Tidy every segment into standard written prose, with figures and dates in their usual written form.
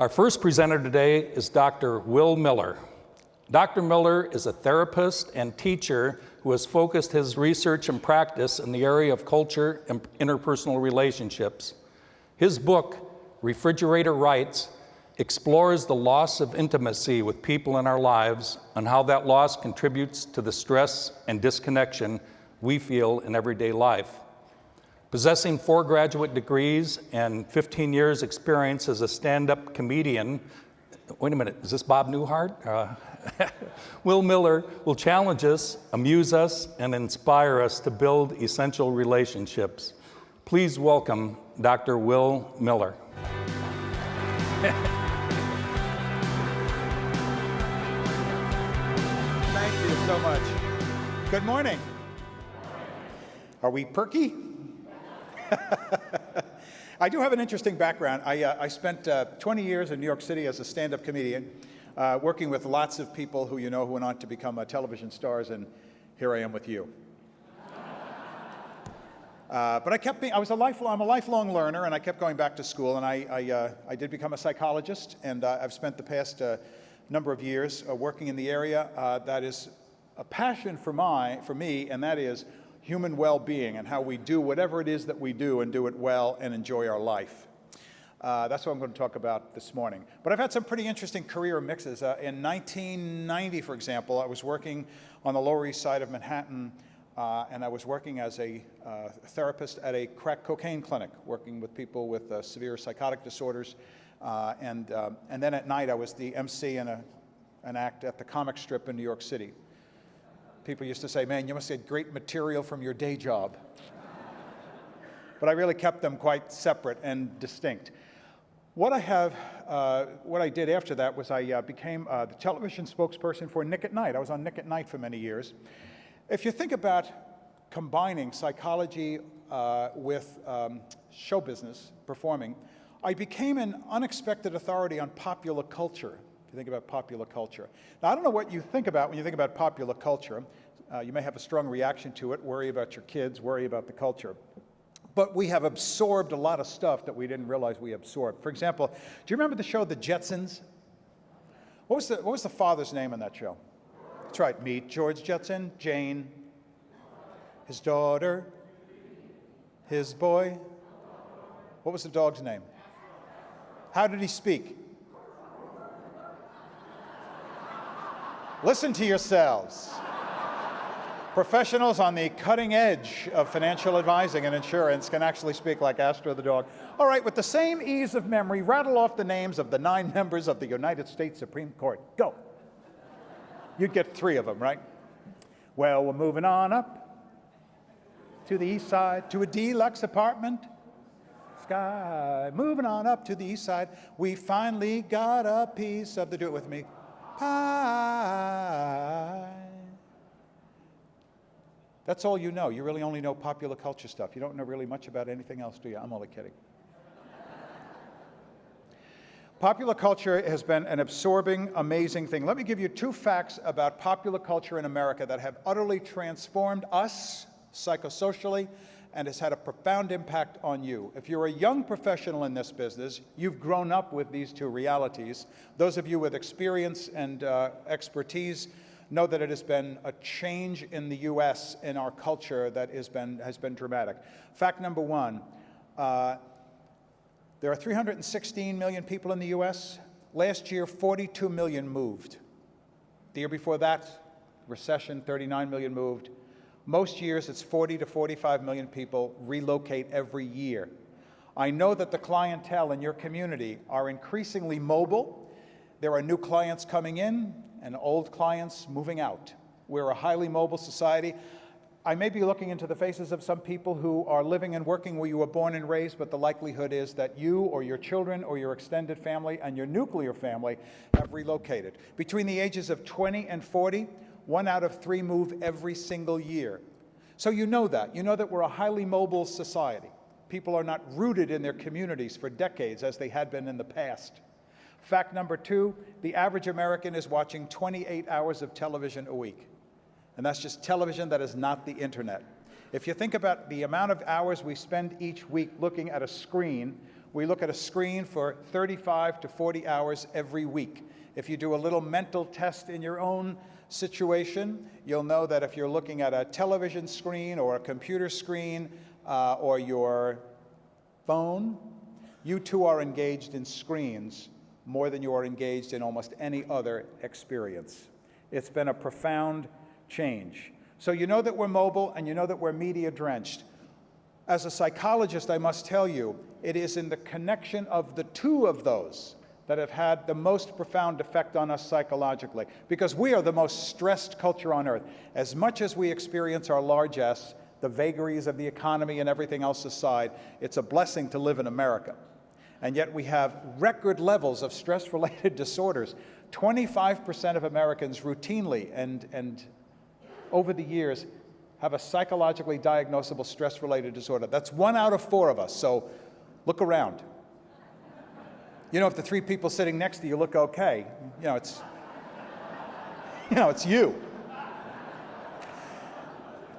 Our first presenter today is Dr. Will Miller. Dr. Miller is a therapist and teacher who has focused his research and practice in the area of culture and interpersonal relationships. His book, Refrigerator Rights, explores the loss of intimacy with people in our lives and how that loss contributes to the stress and disconnection we feel in everyday life. Possessing 4 graduate degrees and 15 years experience as a stand-up comedian, wait a minute, is this Bob Newhart? Will Miller will challenge us, amuse us, and inspire us to build essential relationships. Please welcome Dr. Will Miller. Thank you so much. Good morning. Are we perky? I do have an interesting background. I spent 20 years in New York City as a stand-up comedian, working with lots of people who who went on to become television stars, and here I am with you. But I'm a lifelong learner, and I kept going back to school, and I did become a psychologist, and I've spent the past number of years working in the area that is a passion for me, and that is human well-being and how we do whatever it is that we do and do it well and enjoy our life. That's what I'm going to talk about this morning. But I've had some pretty interesting career mixes. In 1990, for example, I was working on the Lower East Side of Manhattan, and I was working as a therapist at a crack cocaine clinic, working with people with severe psychotic disorders. And then at night, I was the MC in an act at the comic strip in New York City. People used to say, man, you must get great material from your day job. But I really kept them quite separate and distinct. What I did after that was I became the television spokesperson for Nick at Night. I was on Nick at Night for many years. If you think about combining psychology with show business, performing, I became an unexpected authority on popular culture. If you think about popular culture. Now, I don't know what you think about when you think about popular culture. You may have a strong reaction to it, worry about your kids, worry about the culture. But we have absorbed a lot of stuff that we didn't realize we absorbed. For example, do you remember the show The Jetsons? What was the father's name on that show? That's right, meet George Jetson, Jane, his daughter, his boy. What was the dog's name? How did he speak? Listen to yourselves. Professionals on the cutting edge of financial advising and insurance can actually speak like Astro the dog. All right, with the same ease of memory, rattle off the names of the 9 members of the United States Supreme Court. Go. You'd get 3 of them, right? Well, we're moving on up to the east side, to a deluxe apartment. Sky, moving on up to the east side. We finally got a piece of the, do it with me, pie. That's all you know. You really only know popular culture stuff. You don't know really much about anything else, do you? I'm only kidding. Popular culture has been an absorbing, amazing thing. Let me give you 2 facts about popular culture in America that have utterly transformed us psychosocially and has had a profound impact on you. If you're a young professional in this business, you've grown up with these 2 realities. Those of you with experience and expertise know that it has been a change in the U.S. in our culture that has been dramatic. Fact number 1, there are 316 million people in the U.S. Last year, 42 million moved. The year before that, recession, 39 million moved. Most years, it's 40 to 45 million people relocate every year. I know that the clientele in your community are increasingly mobile. There are new clients coming in and old clients moving out. We're a highly mobile society. I may be looking into the faces of some people who are living and working where you were born and raised, but the likelihood is that you or your children or your extended family and your nuclear family have relocated. Between the ages of 20 and 40, 1 out of 3 move every single year. So you know that. You know that we're a highly mobile society. People are not rooted in their communities for decades as they had been in the past. Fact number 2, the average American is watching 28 hours of television a week. And that's just television, that is not the internet. If you think about the amount of hours we spend each week looking at a screen, We look at a screen for 35 to 40 hours every week. If you do a little mental test in your own situation, you'll know that if you're looking at a television screen or a computer screen or your phone, you too are engaged in screens more than you are engaged in almost any other experience. It's been a profound change. So you know that we're mobile and you know that we're media drenched. As a psychologist, I must tell you, it is in the connection of the two of those that have had the most profound effect on us psychologically, because we are the most stressed culture on earth. As much as we experience our large S, the vagaries of the economy and everything else aside, it's a blessing to live in America. And yet we have record levels of stress-related disorders. 25% of Americans routinely and over the years have a psychologically diagnosable stress-related disorder. That's 1 out of 4 of us, so look around. You know, if the 3 people sitting next to you look okay, it's you.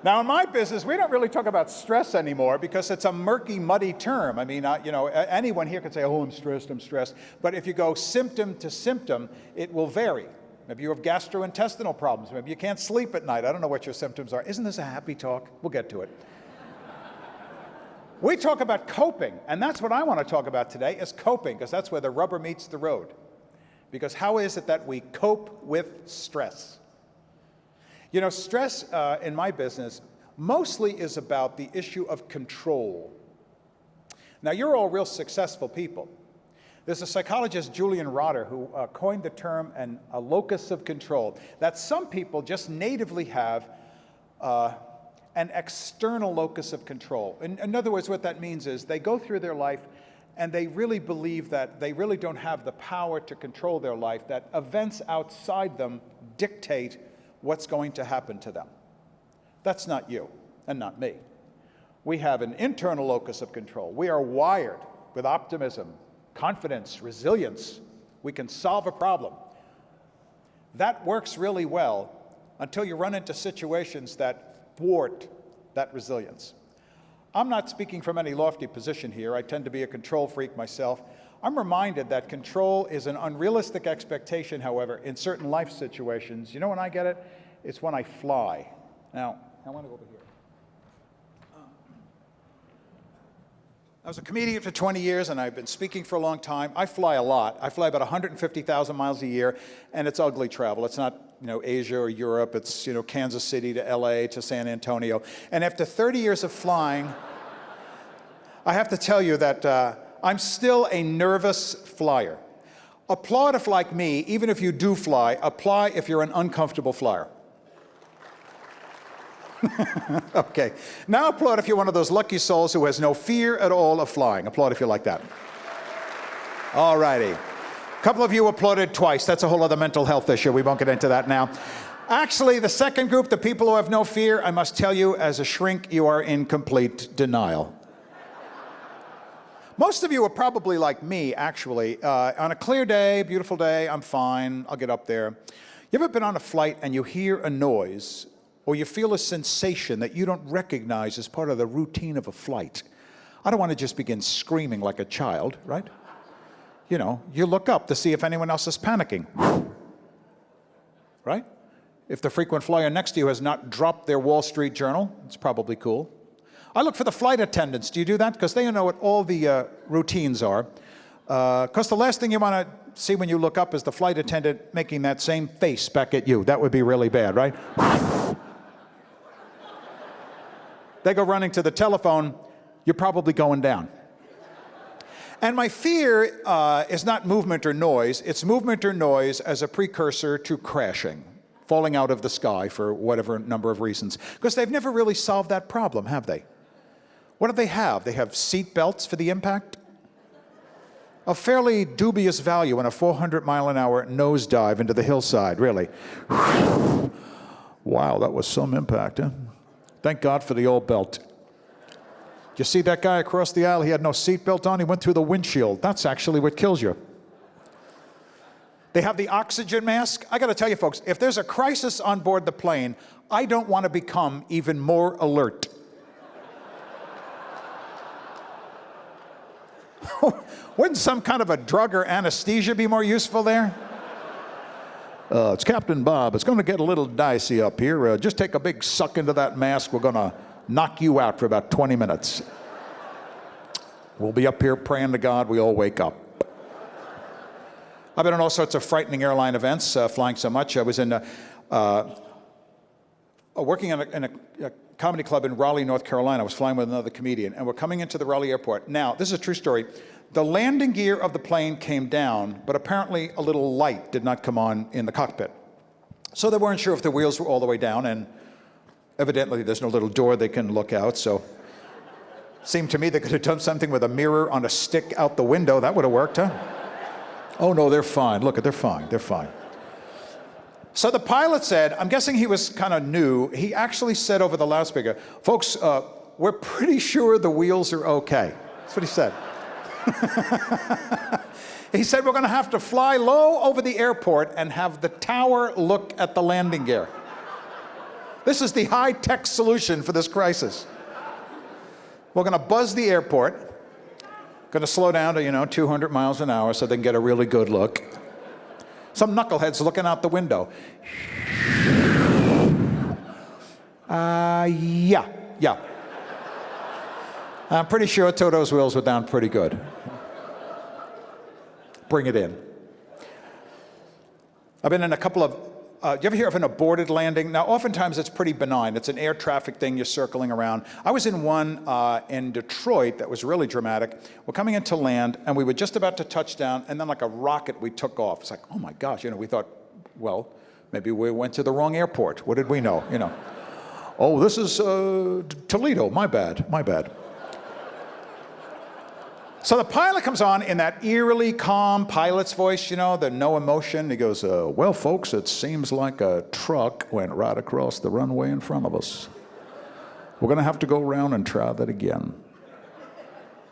Now, in my business, we don't really talk about stress anymore because it's a murky, muddy term. I mean, anyone here can say, oh, I'm stressed. But if you go symptom to symptom, it will vary. Maybe you have gastrointestinal problems. Maybe you can't sleep at night. I don't know what your symptoms are. Isn't this a happy talk? We'll get to it. We talk about coping, and that's what I want to talk about today, is coping, because that's where the rubber meets the road. Because how is it that we cope with stress? You know, stress in my business mostly is about the issue of control. Now, you're all real successful people. There's a psychologist, Julian Rotter, who coined the term a locus of control, that some people just natively have an external locus of control. In other words, what that means is they go through their life and they really believe that they really don't have the power to control their life, that events outside them dictate what's going to happen to them. That's not you and not me. We have an internal locus of control. We are wired with optimism, confidence, resilience. We can solve a problem. That works really well until you run into situations that thwart that resilience. I'm not speaking from any lofty position here. I tend to be a control freak myself. I'm reminded that control is an unrealistic expectation, however, in certain life situations. You know when I get it? It's when I fly. Now, I want to go over here. I was a comedian for 20 years, and I've been speaking for a long time. I fly a lot. I fly about 150,000 miles a year, and it's ugly travel. It's not, Asia or Europe. It's, Kansas City to LA to San Antonio. And after 30 years of flying, I have to tell you that I'm still a nervous flyer. Applaud if, like me, even if you do fly, apply if you're an uncomfortable flyer. Okay. Now applaud if you're one of those lucky souls who has no fear at all of flying. Applaud if you're like that. All righty. A couple of you applauded twice. That's a whole other mental health issue. We won't get into that now. Actually, the second group, the people who have no fear, I must tell you, as a shrink, you are in complete denial. Most of you are probably like me, actually. On a clear day, beautiful day, I'm fine. I'll get up there. You ever been on a flight and you hear a noise or you feel a sensation that you don't recognize as part of the routine of a flight? I don't want to just begin screaming like a child, right? You look up to see if anyone else is panicking, right? If the frequent flyer next to you has not dropped their Wall Street Journal, it's probably cool. I look for the flight attendants. Do you do that? Because they know what all the routines are. Because the last thing you want to see when you look up is the flight attendant making that same face back at you. That would be really bad, right? They go running to the telephone. You're probably going down. And my fear is not movement or noise. It's movement or noise as a precursor to crashing, falling out of the sky for whatever number of reasons. Because they've never really solved that problem, have they? What do they have? They have seat belts for the impact? A fairly dubious value in a 400-mile-an-hour nosedive into the hillside, really. Wow, that was some impact, huh? Thank God for the old belt. You see that guy across the aisle? He had no seatbelt on. He went through the windshield. That's actually what kills you. They have the oxygen mask. I got to tell you, folks, if there's a crisis on board the plane, I don't want to become even more alert. Wouldn't some kind of a drug or anesthesia be more useful there? It's Captain Bob. It's going to get a little dicey up here. Just take a big suck into that mask. We're going to knock you out for about 20 minutes. We'll be up here praying to God we all wake up. I've been on all sorts of frightening airline events, flying so much. I was working in a comedy club in Raleigh, North Carolina. I was flying with another comedian, and we're coming into the Raleigh airport. Now, this is a true story. The landing gear of the plane came down, but apparently a little light did not come on in the cockpit. So they weren't sure if the wheels were all the way down, and evidently there's no little door they can look out, so it seemed to me they could have done something with a mirror on a stick out the window. That would have worked, huh? Oh, no, they're fine. Look, they're fine. They're fine. So the pilot said, I'm guessing he was kind of new, he actually said over the loudspeaker, folks, we're pretty sure the wheels are okay. That's what he said. He said, we're going to have to fly low over the airport and have the tower look at the landing gear. This is the high-tech solution for this crisis. We're going to buzz the airport, going to slow down to, 200 miles an hour so they can get a really good look. Some knucklehead's looking out the window. Yeah. I'm pretty sure Toto's wheels were down pretty good. Bring it in. I've been in a couple of, you ever hear of an aborted landing? Now, oftentimes it's pretty benign. It's an air traffic thing, you're circling around. I was in one in Detroit that was really dramatic. We're coming into land, and we were just about to touch down, and then like a rocket, we took off. It's like, oh my gosh, we thought, well, maybe we went to the wrong airport. What did we know, Oh, this is Toledo, my bad. So the pilot comes on in that eerily calm pilot's voice, the no emotion. He goes, well, folks, it seems like a truck went right across the runway in front of us. We're going to have to go around and try that again.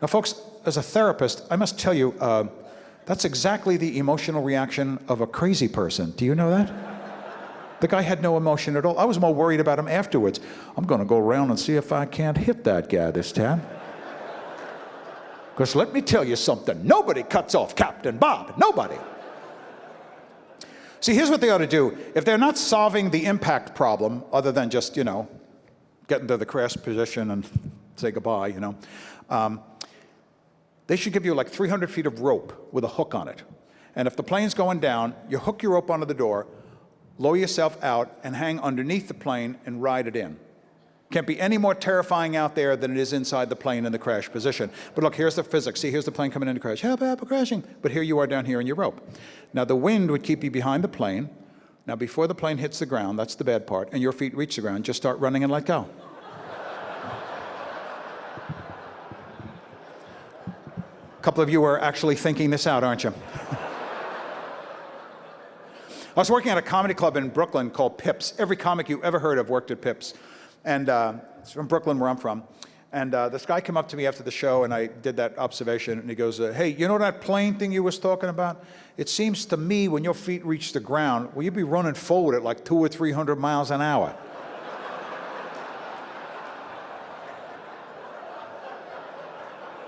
Now, folks, as a therapist, I must tell you, that's exactly the emotional reaction of a crazy person. Do you know that? The guy had no emotion at all. I was more worried about him afterwards. I'm going to go around and see if I can't hit that guy this time. Because let me tell you something, nobody cuts off Captain Bob, nobody. See, here's what they ought to do. If they're not solving the impact problem, other than just, get into the crash position and say goodbye, they should give you like 300 feet of rope with a hook on it. And if the plane's going down, you hook your rope onto the door, lower yourself out, and hang underneath the plane and ride it in. Can't be any more terrifying out there than it is inside the plane in the crash position. But look, here's the physics. See, here's the plane coming in to crash. Help, we're crashing. But here you are down here in your rope. Now, the wind would keep you behind the plane. Now, before the plane hits the ground, that's the bad part, and your feet reach the ground, just start running and let go. A couple of you are actually thinking this out, aren't you? I was working at a comedy club in Brooklyn called Pips. Every comic you ever heard of worked at Pips. And it's from Brooklyn, where I'm from. And this guy came up to me after the show, and I did that observation, and he goes, hey, you know that plane thing you was talking about? It seems to me when your feet reach the ground, well, you'd be running forward at like 200 or 300 miles an hour.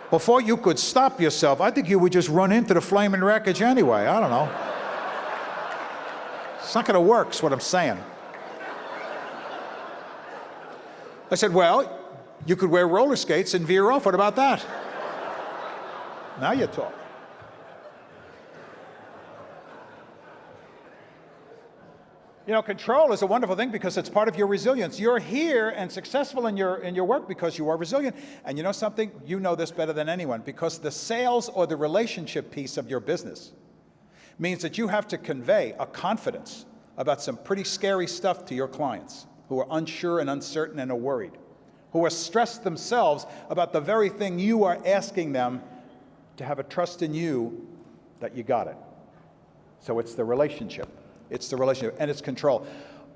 Before you could stop yourself, I think you would just run into the flaming wreckage anyway. I don't know. It's not going to work, is what I'm saying. I said, well, you could wear roller skates and veer off. What about that? Now you talk. Control is a wonderful thing because it's part of your resilience. You're here and successful in your work because you are resilient. And you know something? You know this better than anyone, because the sales or the relationship piece of your business means that you have to convey a confidence about some pretty scary stuff to your clients who are unsure and uncertain and are worried, who are stressed themselves about the very thing you are asking them to have a trust in you that you got it. So it's the relationship. It's the relationship, and it's control.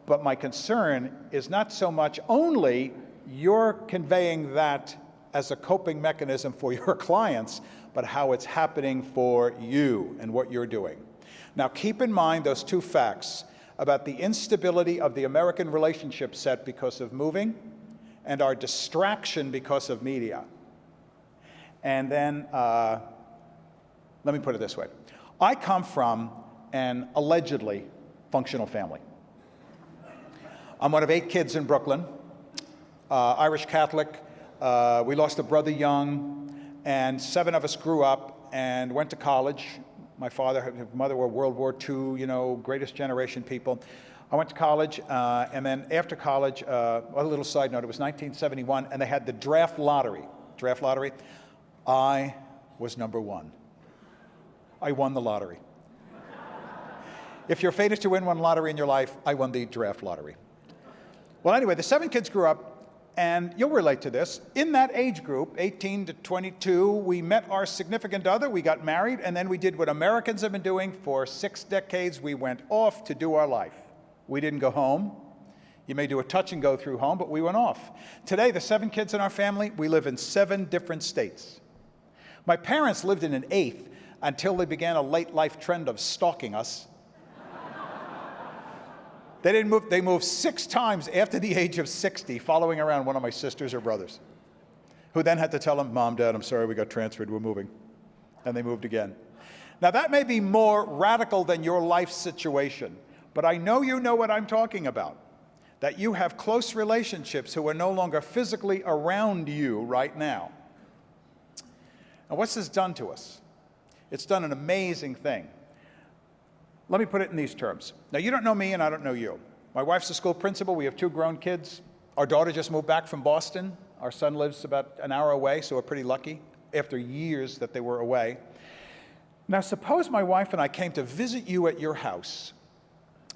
But my concern is not so much only you're conveying that as a coping mechanism for your clients, but how it's happening for you and what you're doing. Now, keep in mind those two facts about the instability of the American relationship set because of moving and our distraction because of media. And then let me put it this way. I come from an allegedly functional family. I'm one of 8 kids in Brooklyn, Irish Catholic. We lost a brother young, and 7 of us grew up and went to college. My father and mother were World War II, greatest generation people. I went to college, and then after college, a little side note, it was 1971, and they had the draft lottery. Draft lottery. I was number 1. I won the lottery. If you're fated to win one lottery in your life, I won the draft lottery. Well, anyway, the 7 kids grew up, and you'll relate to this. In that age group, 18 to 22, we met our significant other, we got married, and then we did what Americans have been doing for 6 decades. We went off to do our life. We didn't go home. You may do a touch and go through home, but we went off. Today, the 7 kids in our family, we live in 7 different states. My parents lived in an 8th until they began a late life trend of stalking us. They didn't move. They moved 6 times after the age of 60, following around one of my sisters or brothers, who then had to tell them, Mom, Dad, I'm sorry, we got transferred, we're moving. And they moved again. Now, that may be more radical than your life situation, but I know you know what I'm talking about, that you have close relationships who are no longer physically around you right now. And what's this done to us? It's done an amazing thing. Let me put it in these terms. Now, you don't know me and I don't know you. My wife's a school principal. We have 2 grown kids. Our daughter just moved back from Boston. Our son lives about an hour away, so we're pretty lucky after years that they were away. Now, suppose my wife and I came to visit you at your house,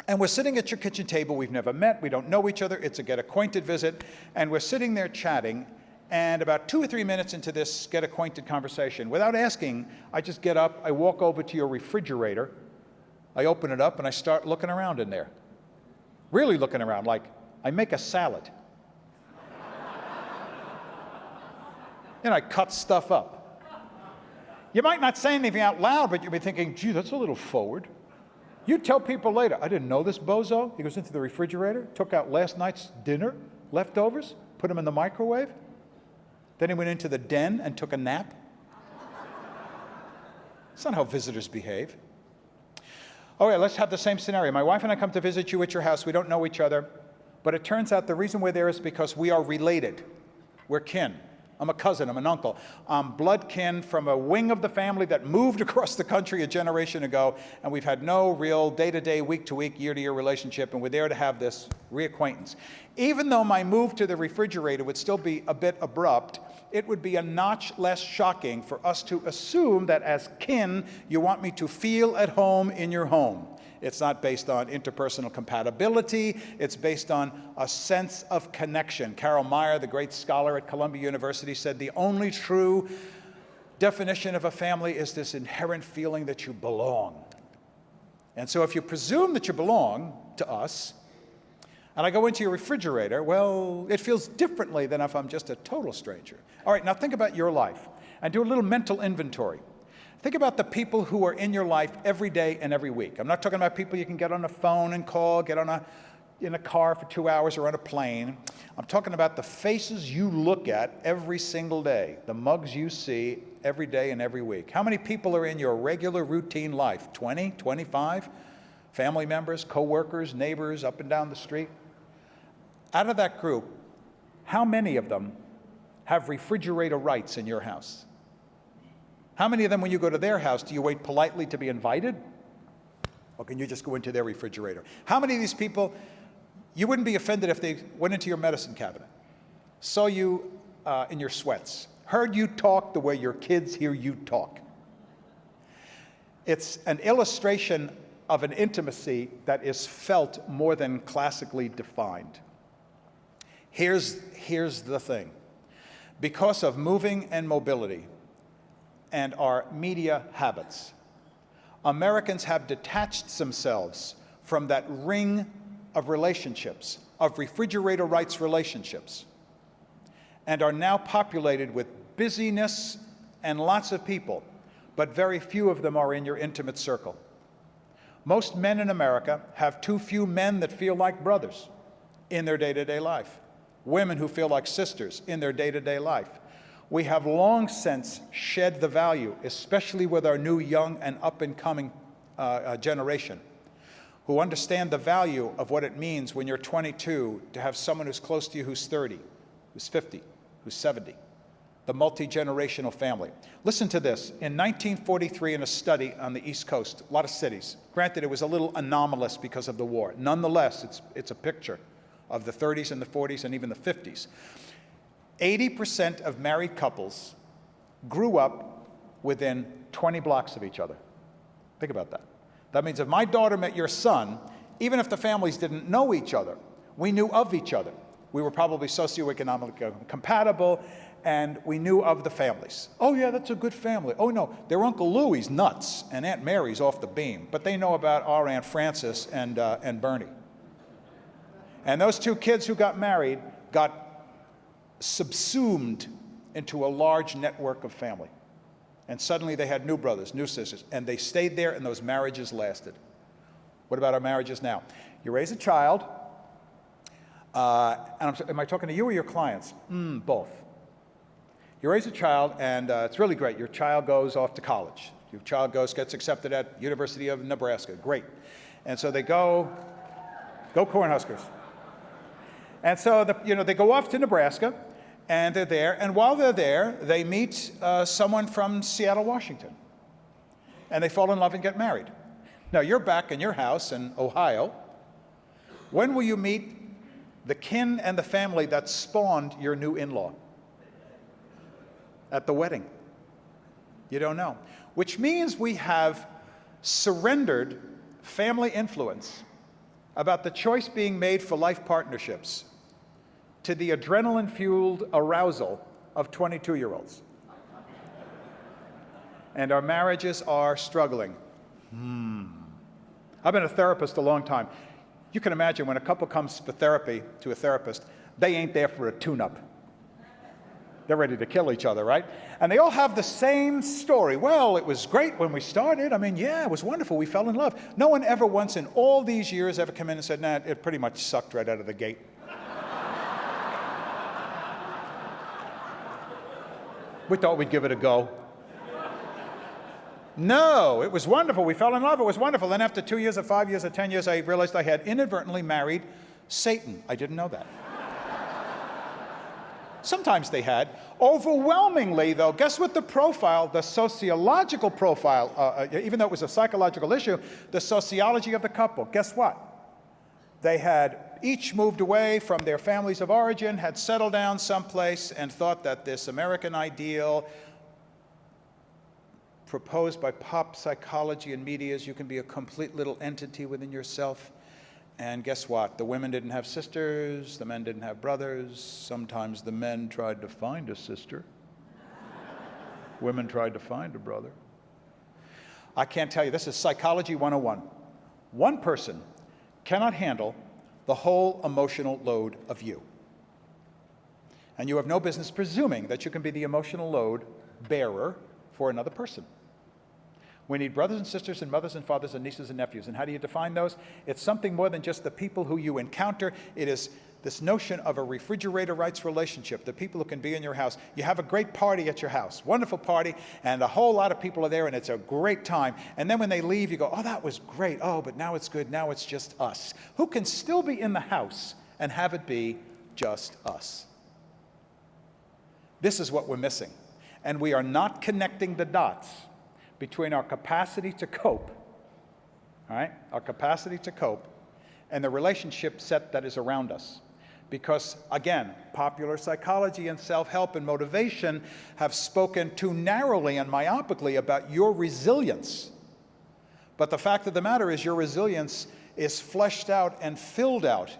and we're sitting at your kitchen table. We've never met. We don't know each other. It's a get-acquainted visit, and we're sitting there chatting, and about 2 or 3 minutes into this get-acquainted conversation, without asking, I just get up, I walk over to your refrigerator, I open it up, and I start looking around in there. Really looking around, like I make a salad. And I cut stuff up. You might not say anything out loud, but you'll be thinking, gee, that's a little forward. You tell people later, I didn't know this bozo. He goes into the refrigerator, took out last night's dinner, leftovers, put them in the microwave. Then he went into the den and took a nap. That's not how visitors behave. Okay, let's have the same scenario. My wife and I come to visit you at your house. We don't know each other, but it turns out the reason we're there is because we are related. We're kin. I'm a cousin, I'm an uncle. I'm blood kin from a wing of the family that moved across the country a generation ago, and we've had no real day-to-day, week-to-week, year-to-year relationship, and we're there to have this reacquaintance. Even though my move to the refrigerator would still be a bit abrupt, it would be a notch less shocking for us to assume that as kin, you want me to feel at home in your home. It's not based on interpersonal compatibility. It's based on a sense of connection. Carol Meyer, the great scholar at Columbia University, said the only true definition of a family is this inherent feeling that you belong. And so if you presume that you belong to us, and I go into your refrigerator, well, it feels differently than if I'm just a total stranger. All right, now think about your life and do a little mental inventory. Think about the people who are in your life every day and every week. I'm not talking about people you can get on a phone and call, get in a car for 2 hours or on a plane. I'm talking about the faces you look at every single day, the mugs you see every day and every week. How many people are in your regular routine life? 20, 25? Family members, coworkers, neighbors, up and down the street? Out of that group, how many of them have refrigerator rights in your house? How many of them, when you go to their house, do you wait politely to be invited? Or can you just go into their refrigerator? How many of these people, you wouldn't be offended if they went into your medicine cabinet, saw you in your sweats, heard you talk the way your kids hear you talk? It's an illustration of an intimacy that is felt more than classically defined. Here's the thing. Because of moving and mobility, and our media habits, Americans have detached themselves from that ring of relationships, of refrigerator rights relationships, and are now populated with busyness and lots of people, but very few of them are in your intimate circle. Most men in America have too few men that feel like brothers in their day-to-day life, women who feel like sisters in their day-to-day life. We have long since shed the value, especially with our new young and up-and-coming generation, who understand the value of what it means when you're 22 to have someone who's close to you who's 30, who's 50, who's 70, the multi-generational family. Listen to this. In 1943, in a study on the East Coast, a lot of cities, granted it was a little anomalous because of the war. Nonetheless, it's a picture of the 30s and the 40s and even the 50s. 80% of married couples grew up within 20 blocks of each other. Think about that. That means if my daughter met your son, even if the families didn't know each other, we knew of each other. We were probably socioeconomically compatible, and we knew of the families. Oh yeah, that's a good family. Oh no, their Uncle Louie's nuts, and Aunt Mary's off the beam, but they know about our Aunt Frances and Bernie. And those two kids who got married got subsumed into a large network of family. And suddenly they had new brothers, new sisters, and they stayed there, and those marriages lasted. What about our marriages now? You raise a child, am I talking to you or your clients? Both. You raise a child, and it's really great. Your child goes off to college. Your child gets accepted at University of Nebraska. Great. And so they go Cornhuskers. And so they go off to Nebraska, and they're there, and while they're there, they meet someone from Seattle, Washington. And they fall in love and get married. Now, you're back in your house in Ohio. When will you meet the kin and the family that spawned your new in-law? At the wedding. You don't know. Which means we have surrendered family influence about the choice being made for life partnerships to the adrenaline-fueled arousal of 22-year-olds. And our marriages are struggling. I've been a therapist a long time. You can imagine when a couple comes for therapy to a therapist, they ain't there for a tune-up. They're ready to kill each other, right? And they all have the same story. Well, it was great when we started. I mean, yeah, it was wonderful. We fell in love. No one ever once in all these years ever come in and said, nah, it pretty much sucked right out of the gate. We thought we'd give it a go. No, it was wonderful. We fell in love. It was wonderful. Then after 2 years or 5 years or 10 years, I realized I had inadvertently married Satan. I didn't know that. Sometimes they had. Overwhelmingly, though, guess what the sociological profile, even though it was a psychological issue, the sociology of the couple, guess what? They had each moved away from their families of origin, had settled down someplace, and thought that this American ideal proposed by pop psychology and media is you can be a complete little entity within yourself. And guess what? The women didn't have sisters, the men didn't have brothers. Sometimes the men tried to find a sister. Women tried to find a brother. I can't tell you, this is Psychology 101. One person cannot handle the whole emotional load of you. And you have no business presuming that you can be the emotional load bearer for another person. We need brothers and sisters and mothers and fathers and nieces and nephews. And how do you define those? It's something more than just the people who you encounter. It is this notion of a refrigerator rights relationship, the people who can be in your house. You have a great party at your house, wonderful party, and a whole lot of people are there, and it's a great time. And then when they leave, you go, oh, that was great. Oh, but now it's good. Now it's just us. Who can still be in the house and have it be just us? This is what we're missing. And we are not connecting the dots between our capacity to cope, all right, our capacity to cope, and the relationship set that is around us. Because, again, popular psychology and self-help and motivation have spoken too narrowly and myopically about your resilience. But the fact of the matter is your resilience is fleshed out and filled out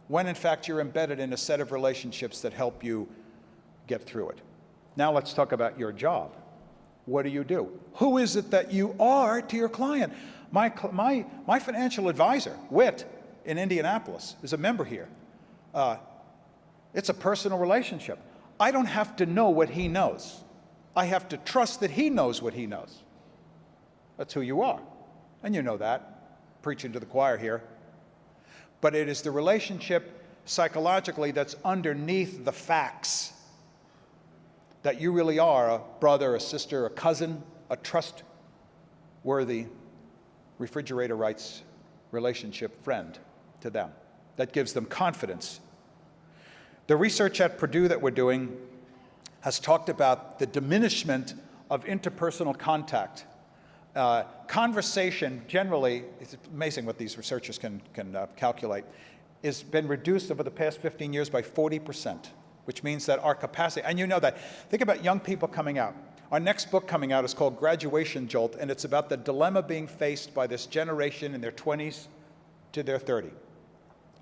when, in fact, you're embedded in a set of relationships that help you get through it. Now let's talk about your job. What do you do? Who is it that you are to your client? My financial advisor, Whit, in Indianapolis, is a member here. It's a personal relationship. I don't have to know what he knows. I have to trust that he knows what he knows. That's who you are. And you know that, preaching to the choir here. But it is the relationship psychologically that's underneath the facts. that you really are a brother, a sister, a cousin, a trustworthy, refrigerator rights relationship friend to them. That gives them confidence. The research at Purdue that we're doing has talked about the diminishment of interpersonal contact. Conversation generally, it's amazing what these researchers can calculate, has been reduced over the past 15 years by 40%, which means that our capacity, and you know that. Think about young people coming out. Our next book coming out is called Graduation Jolt, and it's about the dilemma being faced by this generation in their 20s to their 30.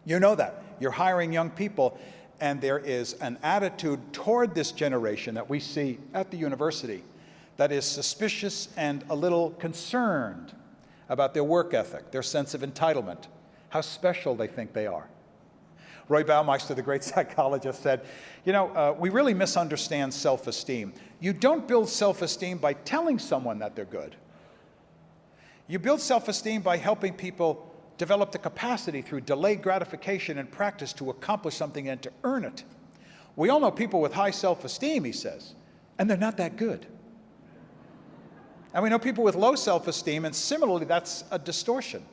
You know that. You're hiring young people, and there is an attitude toward this generation that we see at the university that is suspicious and a little concerned about their work ethic, their sense of entitlement, how special they think they are. Roy Baumeister, the great psychologist, said, we really misunderstand self-esteem. You don't build self-esteem by telling someone that they're good. You build self-esteem by helping people develop the capacity through delayed gratification and practice to accomplish something and to earn it. We all know people with high self-esteem, he says, and they're not that good. And we know people with low self-esteem, and similarly, that's a distortion.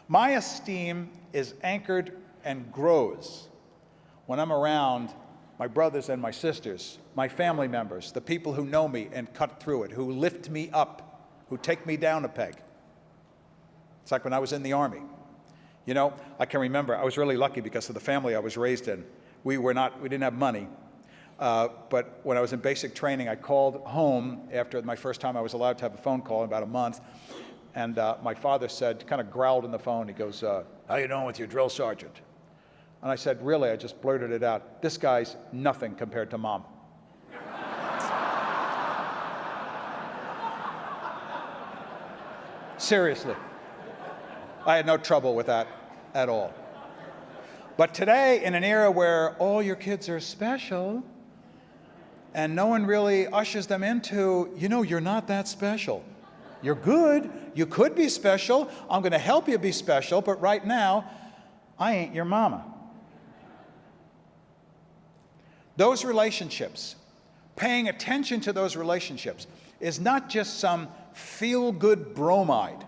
My esteem is anchored and grows when I'm around my brothers and my sisters, my family members, the people who know me and cut through it, who lift me up, who take me down a peg. It's like when I was in the Army. I can remember, I was really lucky because of the family I was raised in. We didn't have money. But when I was in basic training, I called home after my first time I was allowed to have a phone call in about a month. And my father said, kind of growled in the phone, he goes, how you doing with your drill sergeant? And I said, really? I just blurted it out. This guy's nothing compared to Mom. Seriously. I had no trouble with that at all. But today, in an era where all your kids are special, and no one really ushers them into, you're not that special. You're good. You could be special. I'm going to help you be special, but right now, I ain't your mama. Those relationships, paying attention to those relationships, is not just some feel-good bromide.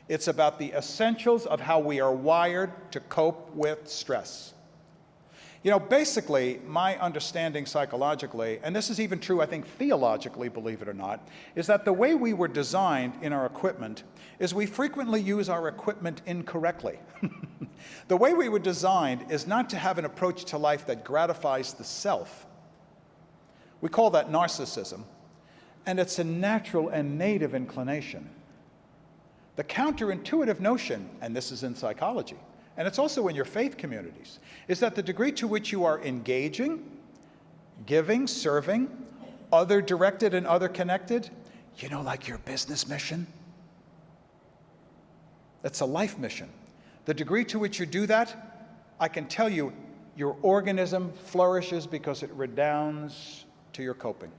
It's about the essentials of how we are wired to cope with stress. Basically, my understanding psychologically, and this is even true, I think, theologically, believe it or not, is that the way we were designed in our equipment is we frequently use our equipment incorrectly. The way we were designed is not to have an approach to life that gratifies the self. We call that narcissism, and it's a natural and native inclination. The counterintuitive notion, and this is in psychology, and it's also in your faith communities, is that the degree to which you are engaging, giving, serving, other-directed and other-connected, like your business mission, that's a life mission. The degree to which you do that, I can tell you, your organism flourishes because it redounds to your coping.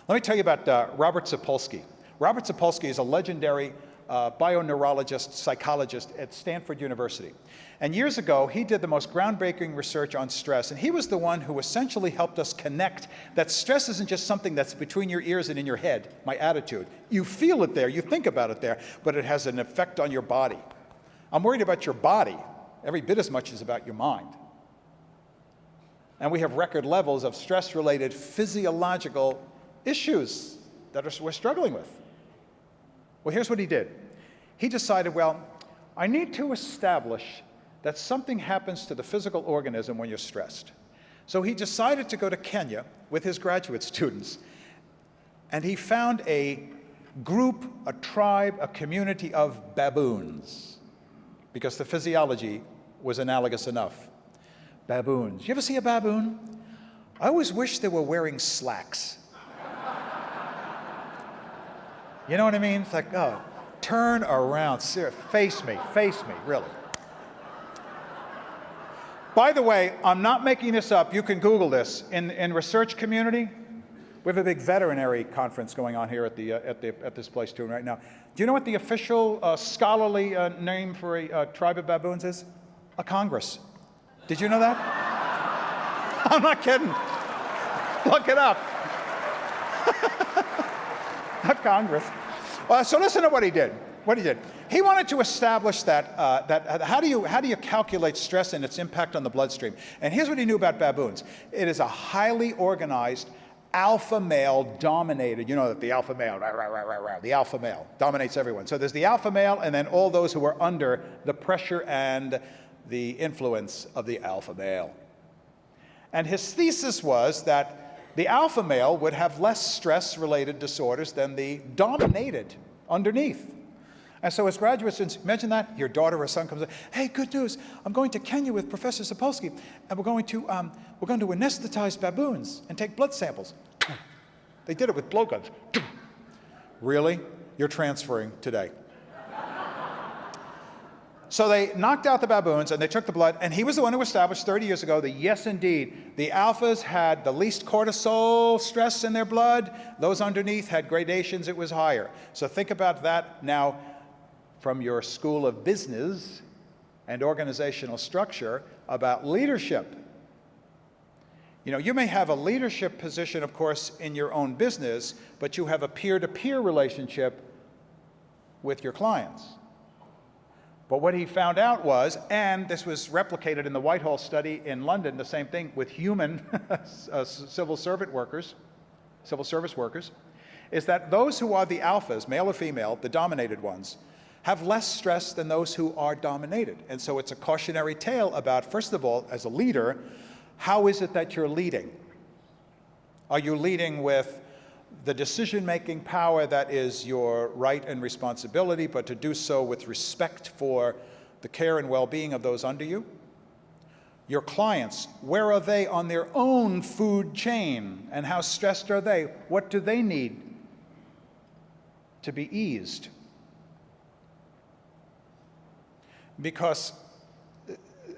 Let me tell you about Robert Sapolsky. Robert Sapolsky is a legendary bioneurologist, psychologist at Stanford University. And years ago, he did the most groundbreaking research on stress, and he was the one who essentially helped us connect that stress isn't just something that's between your ears and in your head, my attitude. You feel it there, you think about it there, but it has an effect on your body. I'm worried about your body every bit as much as about your mind. And we have record levels of stress-related physiological issues that we're struggling with. Well, here's what he did. He decided, I need to establish that something happens to the physical organism when you're stressed. So he decided to go to Kenya with his graduate students, and he found a group, a tribe, a community of baboons, because the physiology was analogous enough. Baboons. You ever see a baboon? I always wish they were wearing slacks. You know what I mean? It's like, turn around, face me, really. By the way, I'm not making this up. You can Google this. In research community, we have a big veterinary conference going on here at this place too right now. Do you know what the official scholarly name for a tribe of baboons is? A congress. Did you know that? I'm not kidding. Look it up. Not Congress. So listen to what he did. He wanted to establish that, how do you calculate stress and its impact on the bloodstream? And here's what he knew about baboons. It is a highly organized, alpha male dominated, you know that the alpha male, the alpha male dominates everyone. So there's the alpha male and then all those who are under the pressure and the influence of the alpha male. And his thesis was that the alpha male would have less stress-related disorders than the dominated underneath. And so as graduate students, imagine that, your daughter or son comes in, hey, good news, I'm going to Kenya with Professor Sapolsky, and we're going to anesthetize baboons and take blood samples. They did it with blowguns. Really? You're transferring today. So they knocked out the baboons and they took the blood, and he was the one who established 30 years ago that yes, indeed, the alphas had the least cortisol stress in their blood. Those underneath had gradations, it was higher. So think about that now from your School of Business and Organizational Structure about leadership. You know, you may have a leadership position, of course, in your own business, but you have a peer-to-peer relationship with your clients. But what he found out was, and this was replicated in the Whitehall study in London, the same thing with human civil service workers, is that those who are the alphas, male or female, the dominated ones, have less stress than those who are dominated. And so it's a cautionary tale about, first of all, as a leader, how is it that you're leading? Are you leading with the decision-making power that is your right and responsibility, but to do so with respect for the care and well-being of those under you? Your clients, where are they on their own food chain, and how stressed are they? What do they need to be eased? Because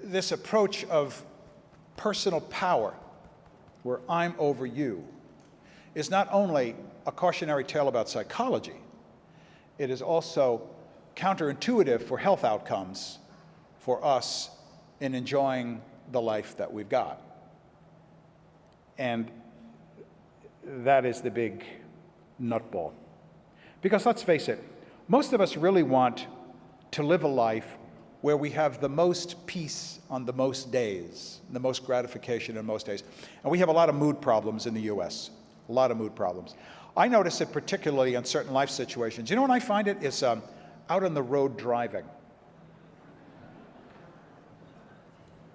this approach of personal power, where I'm over you, is not only a cautionary tale about psychology, it is also counterintuitive for health outcomes for us in enjoying the life that we've got. And that is the big nutball. Because let's face it, most of us really want to live a life where we have the most peace on the most days, the most gratification on most days. And we have a lot of mood problems in the US, a lot of mood problems. I notice it particularly in certain life situations. You know when I find it? It's out on the road driving.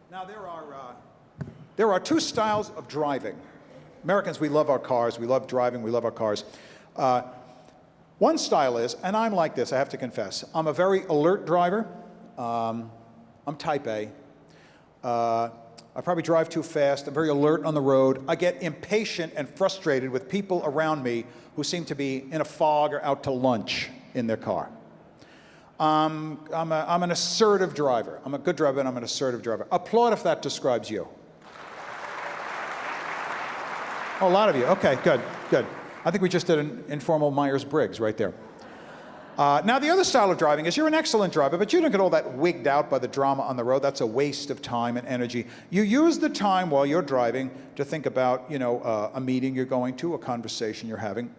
Now there are two styles of driving. Americans, we love our cars, we love driving, we love our cars. One style is, and I'm like this, I have to confess, I'm a very alert driver. I'm type A. I probably drive too fast. I'm very alert on the road. I get impatient and frustrated with people around me who seem to be in a fog or out to lunch in their car. I'm an assertive driver. I'm a good driver, and I'm an assertive driver. Applaud if that describes you. Oh, a lot of you. Okay, good, good. I think we just did an informal Myers-Briggs right there. Now, the other style of driving is you're an excellent driver, but you don't get all that wigged out by the drama on the road. That's a waste of time and energy. You use the time while you're driving to think about, you know, a meeting you're going to, a conversation you're having.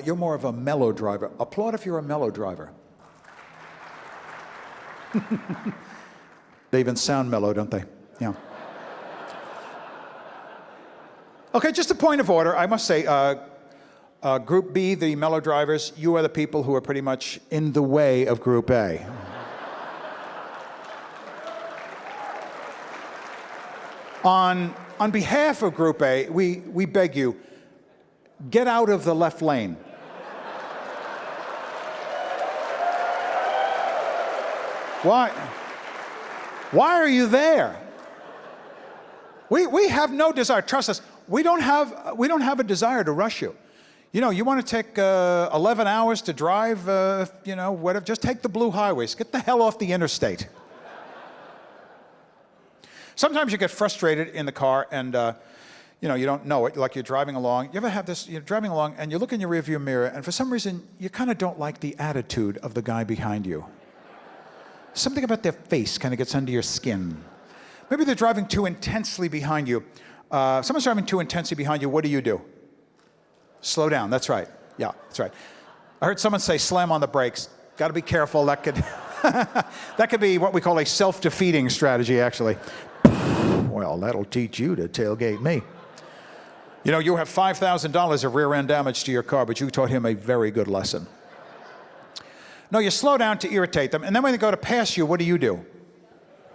You're more of a mellow driver. Applaud if you're a mellow driver. They even sound mellow, don't they? Yeah. Okay, just a point of order. I must say, Group B, the mellow drivers, you are the people who are pretty much in the way of Group A. On behalf of Group A, we beg you, get out of the left lane. Why are you there? We have no desire. Trust us. We don't have a desire to rush you. You know, you want to take 11 hours to drive, you know, whatever, just take the blue highways. Get the hell off the interstate. Sometimes you get frustrated in the car and, you know, you don't know it, like you're driving along. You ever have this, you're driving along and you look in your rearview mirror and for some reason you kind of don't like the attitude of the guy behind you. Something about their face kind of gets under your skin. Maybe they're driving too intensely behind you. Someone's driving too intensely behind you, what do? Slow down, that's right. Yeah, that's right. I heard someone say slam on the brakes. Got to be careful, that could, that could be what we call a self-defeating strategy, actually. Well, that'll teach you to tailgate me. You know, you have $5,000 of rear-end damage to your car, but you taught him a very good lesson. No, you slow down to irritate them, and then when they go to pass you, what do?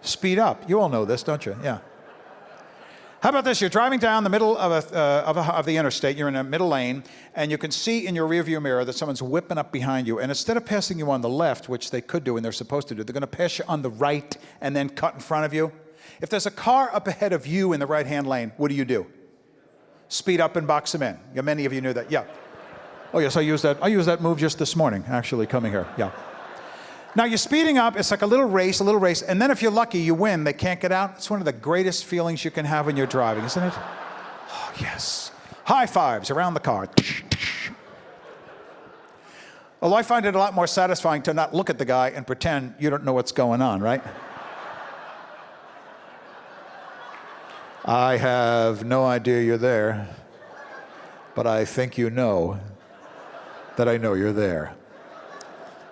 Speed up. You all know this, don't you? Yeah. How about this? You're driving down the middle of the interstate. You're in a middle lane, and you can see in your rearview mirror that someone's whipping up behind you. And instead of passing you on the left, which they could do and they're supposed to do, they're going to pass you on the right and then cut in front of you. If there's a car up ahead of you in the right-hand lane, what do? Speed up and box them in. Yeah, many of you knew that. Yeah. Oh, yes, I used that move just this morning, actually, coming here. Yeah. Now, you're speeding up. It's like a little race, and then if you're lucky, you win. They can't get out. It's one of the greatest feelings you can have when you're driving, isn't it? Oh, yes. High fives around the car. Well, I find it a lot more satisfying to not look at the guy and pretend you don't know what's going on, right? I have no idea you're there, but I think you know that I know you're there.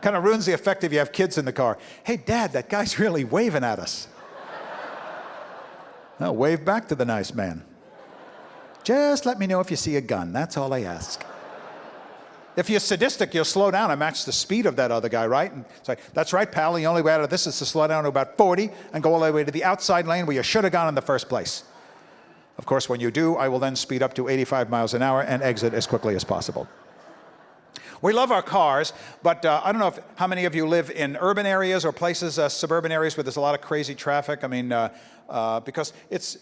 Kind of ruins the effect if you have kids in the car. Hey, Dad, that guy's really waving at us. Well, wave back to the nice man. Just let me know if you see a gun. That's all I ask. If you're sadistic, you'll slow down and match the speed of that other guy, right? And it's like, that's right, pal. The only way out of this is to slow down to about 40 and go all the way to the outside lane where you should have gone in the first place. Of course, when you do, I will then speed up to 85 miles an hour and exit as quickly as possible. We love our cars, but I don't know how many of you live in urban areas or places, suburban areas where there's a lot of crazy traffic. I mean, because it's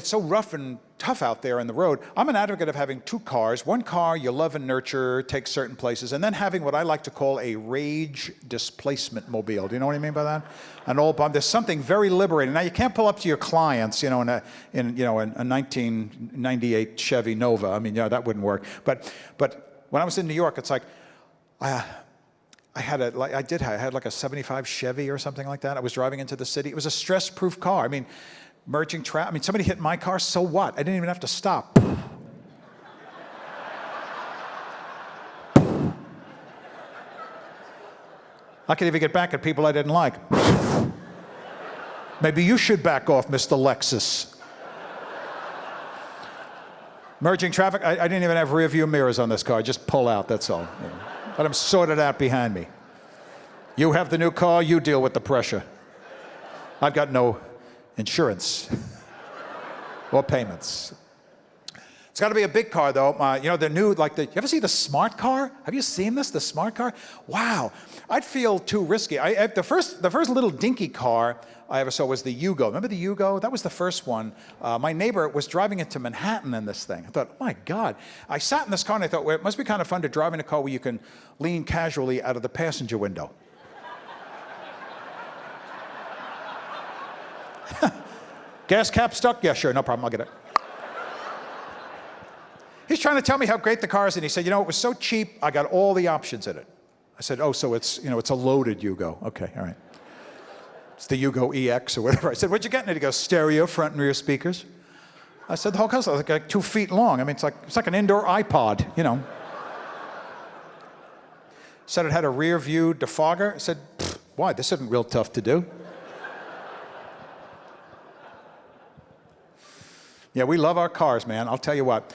so rough and tough out there on the road. I'm an advocate of having two cars. One car you love and nurture, take certain places, and then having what I like to call a rage displacement mobile. Do you know what I mean by that? An old bomb. There's something very liberating. Now, you can't pull up to your clients, in a 1998 Chevy Nova. I mean, that wouldn't work. But when I was in New York, it's like, I had like a 75 Chevy or something like that. I was driving into the city. It was a stress-proof car. I mean, merging traffic. I mean, somebody hit my car, so what? I didn't even have to stop. I could even get back at people I didn't like. Maybe you should back off, Mr. Lexus. Merging traffic, I didn't even have rear view mirrors on this car. Just pull out, that's all. Let them sort it out behind me. You have the new car, you deal with the pressure. I've got no insurance or payments. It's got to be a big car, though. The new, you ever see the smart car? Have you seen this, the smart car? Wow. I'd feel too risky. The first little dinky car I ever saw was the Yugo. Remember the Yugo? That was the first one. My neighbor was driving into Manhattan in this thing. I thought, oh my God. I sat in this car and I thought, well, it must be kind of fun to drive in a car where you can lean casually out of the passenger window. Gas cap stuck? Yeah, sure, no problem, I'll get it. He's trying to tell me how great the car is, and he said, it was so cheap, I got all the options in it. I said, oh, so it's a loaded Yugo. Okay, all right. It's the Yugo EX or whatever. I said, what'd you get in it? He goes, stereo, front and rear speakers. I said, the whole car's like 2 feet long. I mean, it's like an indoor iPod, Said it had a rear view defogger. I said, why? This isn't real tough to do. Yeah, we love our cars, man. I'll tell you what.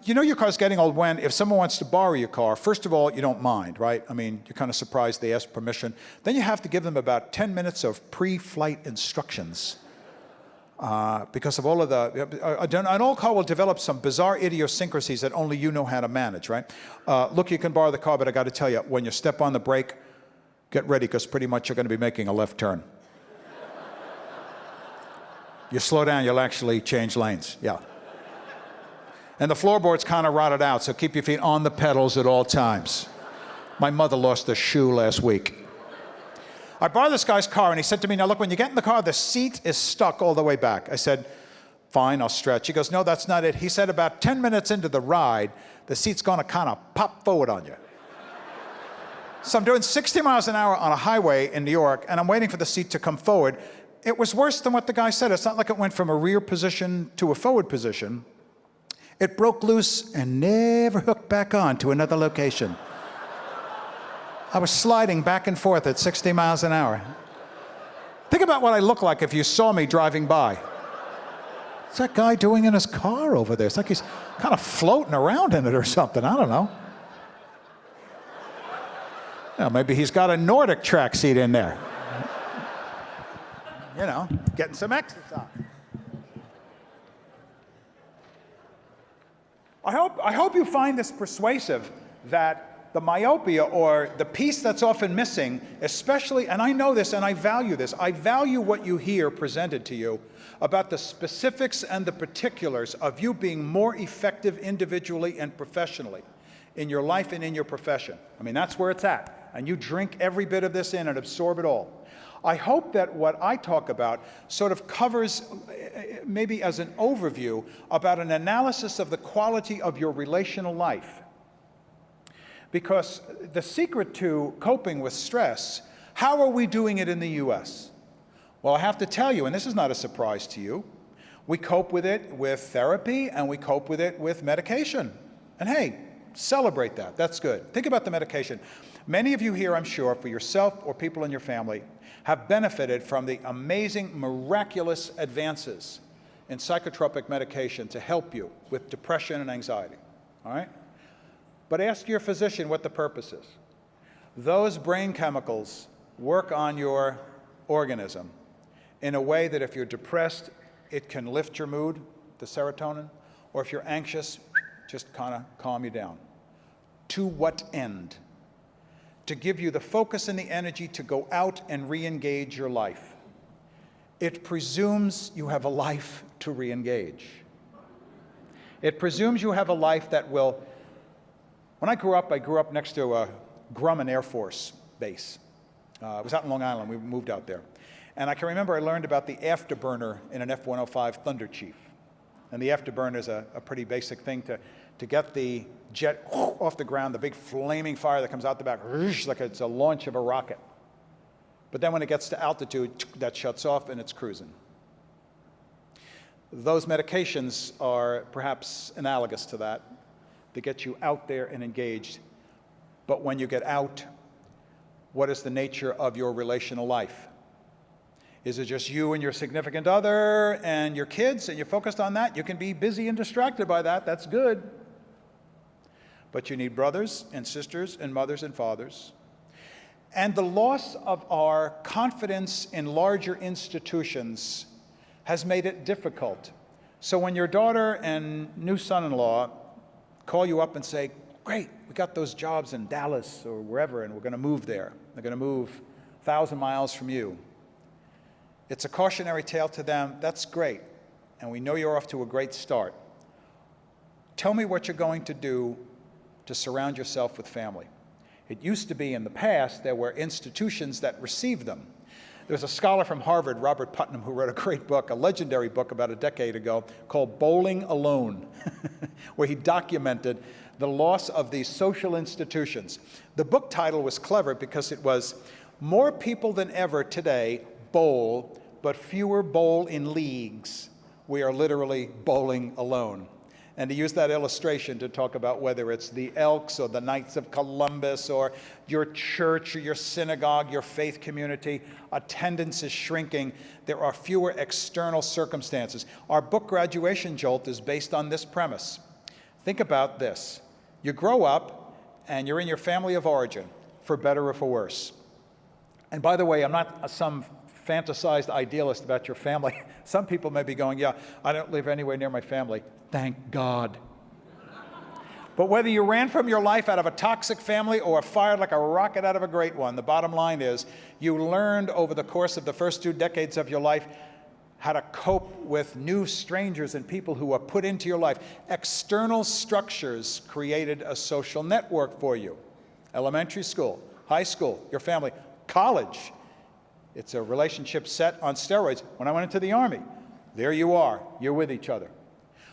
Your car's getting old when, if someone wants to borrow your car, first of all, you don't mind, right? I mean, you're kind of surprised they ask permission. Then you have to give them about 10 minutes of pre-flight instructions because of all of an old car will develop some bizarre idiosyncrasies that only you know how to manage, right? Look, you can borrow the car, but I got to tell you, when you step on the brake, get ready because pretty much you're going to be making a left turn. You slow down, you'll actually change lanes, yeah. And the floorboard's kind of rotted out, so keep your feet on the pedals at all times. My mother lost a shoe last week. I borrowed this guy's car, and he said to me, now look, when you get in the car, the seat is stuck all the way back. I said, fine, I'll stretch. He goes, no, that's not it. He said about 10 minutes into the ride, the seat's going to kind of pop forward on you. So I'm doing 60 miles an hour on a highway in New York, and I'm waiting for the seat to come forward. it was worse than what the guy said. It's not like it went from a rear position to a forward position. It broke loose and never hooked back on to another location. I was sliding back and forth at 60 miles an hour. Think about what I look like if you saw me driving by. What's that guy doing in his car over there? It's like he's kind of floating around in it or something. I don't know. Well, maybe he's got a Nordic track seat in there. You know, getting some exercise. I hope you find this persuasive, that the myopia, or the piece that's often missing, especially, and I know this and I value this, I value what you hear presented to you about the specifics and the particulars of you being more effective individually and professionally in your life and in your profession. I mean, that's where it's at. And you drink every bit of this in and absorb it all. I hope that what I talk about sort of covers, maybe as an overview, about an analysis of the quality of your relational life. Because the secret to coping with stress, how are we doing it in the US? Well, I have to tell you, and this is not a surprise to you, we cope with it with therapy and we cope with it with medication. And hey, celebrate that. That's good. Think about the medication. Many of you here, I'm sure, for yourself or people in your family, have benefited from the amazing, miraculous advances in psychotropic medication to help you with depression and anxiety. All right? But ask your physician what the purpose is. Those brain chemicals work on your organism in a way that if you're depressed, it can lift your mood, the serotonin, or if you're anxious, just kind of calm you down. To what end? To give you the focus and the energy to go out and re-engage your life. It presumes you have a life to re-engage. It presumes you have a life that will. When I grew up next to a Grumman Air Force base. It was out in Long Island. We moved out there. And I can remember I learned about the afterburner in an F-105 Thunder Chief. And the afterburner is a pretty basic thing to get the jet off the ground, the big flaming fire that comes out the back, like it's a launch of a rocket. But then when it gets to altitude, that shuts off and it's cruising. Those medications are perhaps analogous to that. They get you out there and engaged. But when you get out, what is the nature of your relational life? Is it just you and your significant other and your kids, and you're focused on that? You can be busy and distracted by that. That's good. But you need brothers and sisters and mothers and fathers. And the loss of our confidence in larger institutions has made it difficult. So when your daughter and new son-in-law call you up and say, great, we got those jobs in Dallas or wherever, and we're going to move there. They're going to move 1,000 miles from you. It's a cautionary tale to them. That's great, and we know you're off to a great start. Tell me what you're going to do to surround yourself with family. It used to be in the past there were institutions that received them. There was a scholar from Harvard, Robert Putnam, who wrote a great book, a legendary book about a decade ago, called Bowling Alone, where he documented the loss of these social institutions. The book title was clever because it was, "More people than ever today bowl, but fewer bowl in leagues. We are literally bowling alone." And he used that illustration to talk about whether it's the Elks or the Knights of Columbus or your church or your synagogue, your faith community. Attendance is shrinking. There are fewer external circumstances. Our book Graduation Jolt is based on this premise. Think about this. You grow up and you're in your family of origin, for better or for worse. And by the way, I'm not some fantasized idealist about your family. Some people may be going, yeah, I don't live anywhere near my family. Thank God. But whether you ran from your life out of a toxic family or fired like a rocket out of a great one, the bottom line is you learned over the course of the first 2 decades of your life how to cope with new strangers and people who are put into your life. External structures created a social network for you. Elementary school, high school, your family, college. It's a relationship set on steroids. When I went into the Army, there you are, you're with each other.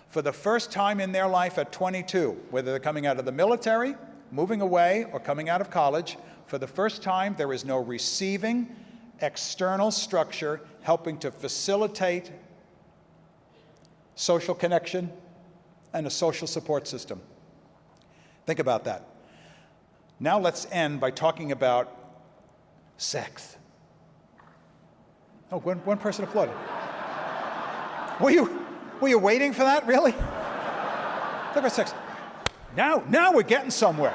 For the first time in their life at 22, whether they're coming out of the military, moving away, or coming out of college, for the first time there is no receiving external structure helping to facilitate social connection and a social support system. Think about that. Now let's end by talking about sex. Oh, one person applauded. Were you waiting for that, really? Talk about sex. Now we're getting somewhere.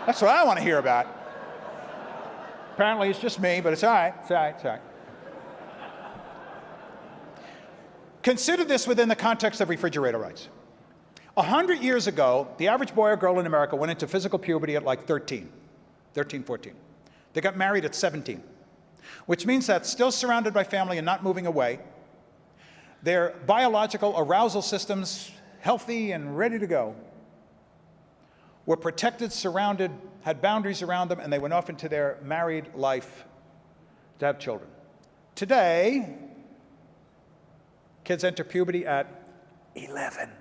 That's what I want to hear about. Apparently it's just me, but it's all right. It's all right. It's all right. Consider this within the context of refrigerator rights. 100 years ago, the average boy or girl in America went into physical puberty at like 13, 14. They got married at 17, which means that still surrounded by family and not moving away, their biological arousal systems, healthy and ready to go, were protected, surrounded, had boundaries around them, and they went off into their married life to have children. Today, kids enter puberty at 11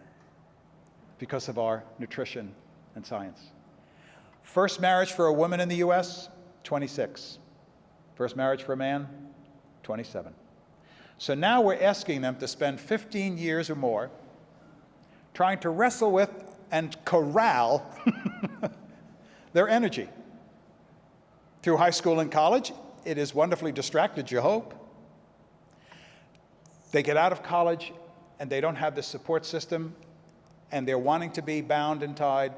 because of our nutrition and science. First marriage for a woman in the US, 26. First marriage for a man, 27. So now we're asking them to spend 15 years or more trying to wrestle with and corral their energy. Through high school and college, it is wonderfully distracted, you hope. They get out of college and they don't have the support system and they're wanting to be bound and tied.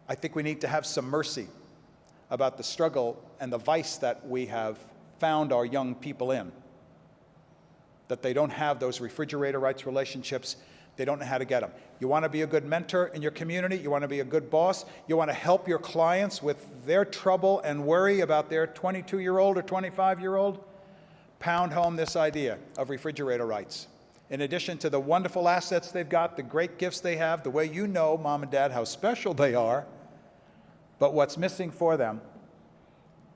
I think we need to have some mercy about the struggle and the vice that we have found our young people in. That they don't have those refrigerator rights relationships. They don't know how to get them. You want to be a good mentor in your community. You want to be a good boss. You want to help your clients with their trouble and worry about their 22-year-old or 25-year-old. Pound home this idea of refrigerator rights. In addition to the wonderful assets they've got, the great gifts they have, the way you know, Mom and Dad, how special they are, but what's missing for them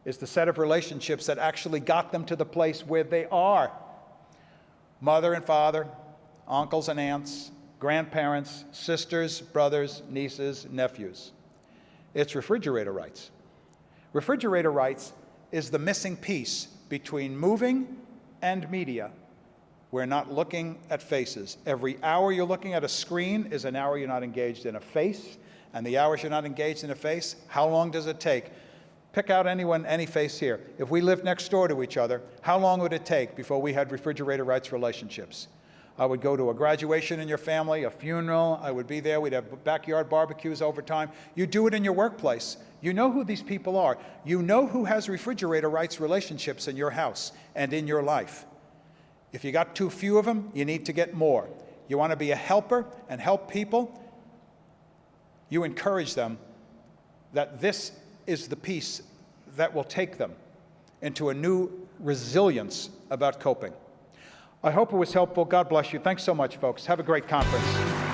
is the set of relationships that actually got them to the place where they are. Mother and father, uncles and aunts, grandparents, sisters, brothers, nieces, nephews. It's refrigerator rights. Refrigerator rights is the missing piece between moving and media. We're not looking at faces. Every hour you're looking at a screen is an hour you're not engaged in a face, and the hours you're not engaged in a face, how long does it take? Pick out anyone, any face here. If we lived next door to each other, how long would it take before we had refrigerator rights relationships? I would go to a graduation in your family, a funeral. I would be there. We'd have backyard barbecues over time. You do it in your workplace. You know who these people are. You know who has refrigerator rights relationships in your house and in your life. If you got too few of them, you need to get more. You want to be a helper and help people, you encourage them that this is the piece that will take them into a new resilience about coping. I hope it was helpful. God bless you. Thanks so much, folks. Have a great conference.